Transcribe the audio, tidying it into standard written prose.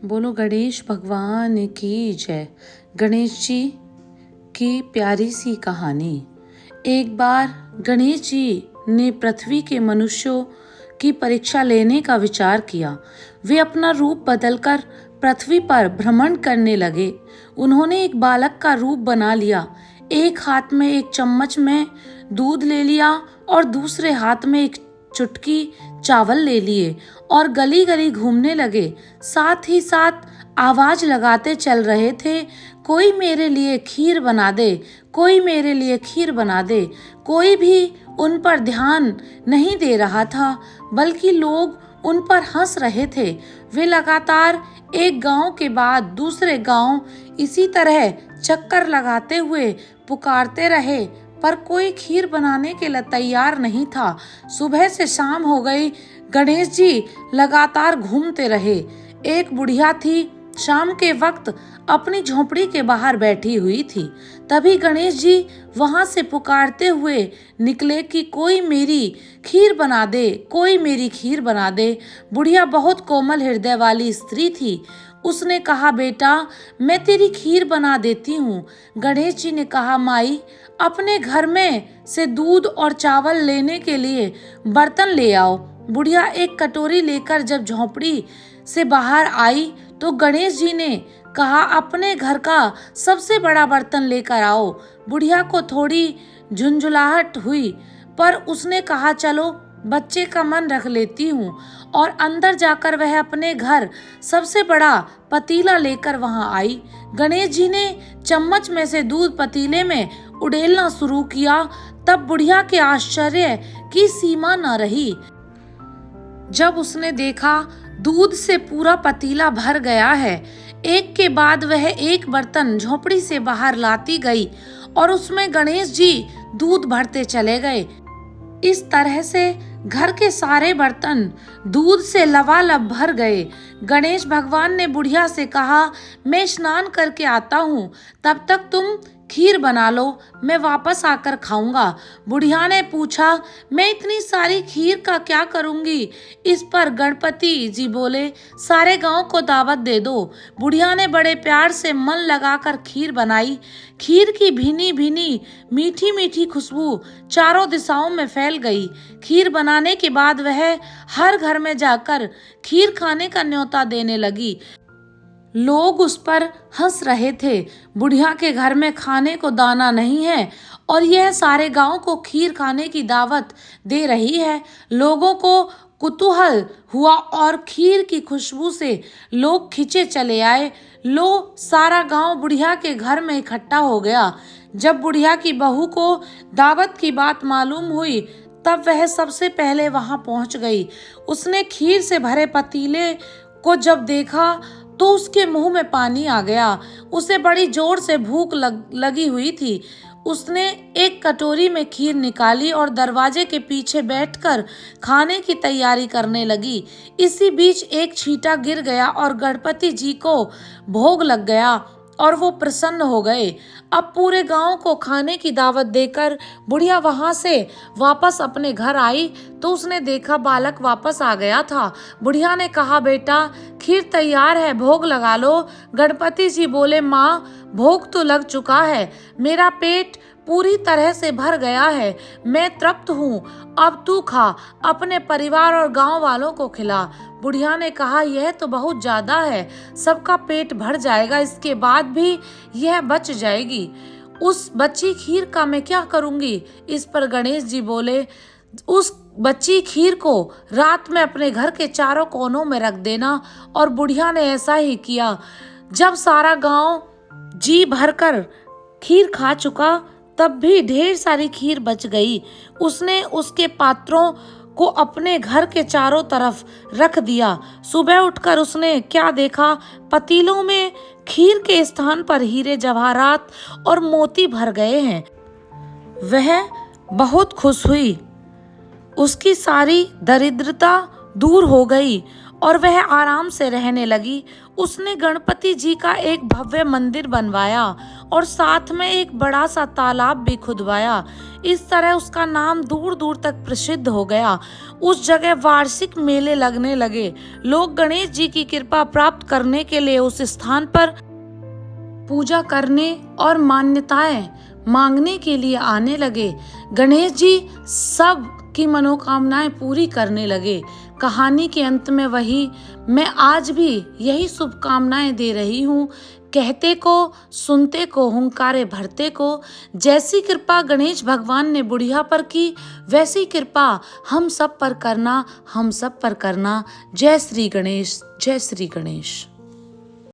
बोलो गणेश भगवान की जय। गणेश जी की प्यारी सी कहानी। एक बार गणेश जी ने पृथ्वी के मनुष्यों की परीक्षा लेने का विचार किया। वे अपना रूप बदलकर पृथ्वी पर भ्रमण करने लगे। उन्होंने एक बालक का रूप बना लिया। एक हाथ में एक चम्मच में दूध ले लिया और दूसरे हाथ में एक चुटकी चावल ले लिए और गली गली घूमने लगे। साथ ही साथ आवाज लगाते चल रहे थे, कोई मेरे लिए खीर बना दे, कोई मेरे लिए खीर बना दे। कोई भी उन पर ध्यान नहीं दे रहा था, बल्कि लोग उन पर हंस रहे थे। वे लगातार एक गांव के बाद दूसरे गांव इसी तरह चक्कर लगाते हुए पुकारते रहे, पर कोई खीर बनाने के लिए तैयार नहीं था। सुबह से शाम हो गई, गणेश जी लगातार घूमते रहे। एक बुढ़िया थी, शाम के वक्त अपनी झोपड़ी के बाहर बैठी हुई थी। तभी गणेश जी वहां से पुकारते हुए निकले कि कोई मेरी खीर बना दे, कोई मेरी खीर बना दे। बुढ़िया बहुत कोमल हृदय वाली स्त्री थी। उसने कहा, बेटा मैं तेरी खीर बना देती हूँ। गणेश जी ने कहा, माई अपने घर में से दूध और चावल लेने के लिए बर्तन ले आओ। बुढ़िया एक कटोरी लेकर जब झोपड़ी से बाहर आई तो गणेश जी ने कहा, अपने घर का सबसे बड़ा बर्तन लेकर आओ। बुढ़िया को थोड़ी झुंझुलाहट हुई, पर उसने कहा, चलो बच्चे का मन रख लेती हूँ। और अंदर जाकर वह अपने घर सबसे बड़ा पतीला लेकर वहां आई। गणेश जी ने चम्मच में से दूध पतीले में उड़ेलना शुरू किया। तब बुढ़िया के आश्चर्य की सीमा न रही जब उसने देखा दूध से पूरा पतीला भर गया है। एक के बाद वह एक बर्तन झोपड़ी से बाहर लाती गई और उसमें गणेश जी दूध भरते चले गए। इस तरह से घर के सारे बर्तन दूध से लबालब भर गए। गणेश भगवान ने बुढ़िया से कहा, मैं स्नान करके आता हूँ, तब तक तुम खीर बना लो, मैं वापस आकर खाऊंगा। बुढ़िया ने पूछा, मैं इतनी सारी खीर का क्या करूंगी? इस पर गणपति जी बोले, सारे गांव को दावत दे दो। बुढ़िया ने बड़े प्यार से मन लगाकर खीर बनाई। खीर की भीनी भीनी मीठी मीठी खुशबू चारों दिशाओं में फैल गई। खीर बनाने के बाद वह हर घर में जाकर खीर खाने का न्योता देने लगी। लोग उस पर हंस रहे थे। बुढ़िया के घर में खाने को दाना नहीं है और यह सारे गांव को खीर खाने की दावत दे रही है। लोगों को कुतूहल हुआ और खीर की खुशबू से लोग खिंचे चले आए। सारा गांव बुढ़िया के घर में इकट्ठा हो गया। जब बुढ़िया की बहू को दावत की बात मालूम हुई, तब वह सबसे पहले वहां पहुंच गई। उसने खीर से भरे पतीले को जब देखा तो उसके मुंह में पानी आ गया। उसे बड़ी जोर से भूख लगी हुई थी। उसने एक कटोरी में खीर निकाली और दरवाजे के पीछे बैठकर खाने की तैयारी करने लगी। इसी बीच एक छींटा गिर गया और गणपति जी को भोग लग गया और वो प्रसन्न हो गए। अब पूरे गांव को खाने की दावत देकर बुढ़िया वहां से वापस अपने घर आई तो उसने देखा बालक वापस आ गया था। बुढ़िया ने कहा, बेटा खीर तैयार है, भोग लगा लो। गणपति जी बोले, माँ भोग तो लग चुका है, मेरा पेट पूरी तरह से भर गया है, मैं तृप्त हूँ, अब तू खा, अपने परिवार और गांव वालों को खिला। बुढ़िया ने कहा, यह तो बहुत ज्यादा है, सबका पेट भर जाएगा, इसके बाद भी यह बच जाएगी, उस बची खीर का मैं क्या करूंगी? इस पर गणेश जी बोले, उस बची खीर को रात में अपने घर के चारों कोनों में रख देना। और बुढ़िया ने ऐसा ही किया। जब सारा गांव जी भरकर खीर खा चुका, तब भी ढेर सारी खीर बच गई। उसने उसके पात्रों को अपने घर के चारों तरफ रख दिया। सुबह उठकर उसने क्या देखा, पतीलों में खीर के स्थान पर हीरे जवाहरात और मोती भर गए हैं। वह बहुत खुश हुई, उसकी सारी दरिद्रता दूर हो गई और वह आराम से रहने लगी। उसने गणपति जी का एक भव्य मंदिर बनवाया और साथ में एक बड़ा सा तालाब भी खुदवाया। इस तरह उसका नाम दूर दूर तक प्रसिद्ध हो गया। उस जगह वार्षिक मेले लगने लगे। लोग गणेश जी की कृपा प्राप्त करने के लिए उस स्थान पर पूजा करने और मान्यताएं मांगने के लिए आने लगे। गणेश जी सब की मनोकामनाएं पूरी करने लगे। कहानी के अंत में वही मैं आज भी यही शुभकामनाएं दे रही हूँ। कहते को सुनते को हुंकारे भरते को। जैसी कृपा गणेश भगवान ने बुढ़िया पर की वैसी कृपा हम सब पर करना, हम सब पर करना। जय श्री गणेश, जय श्री गणेश।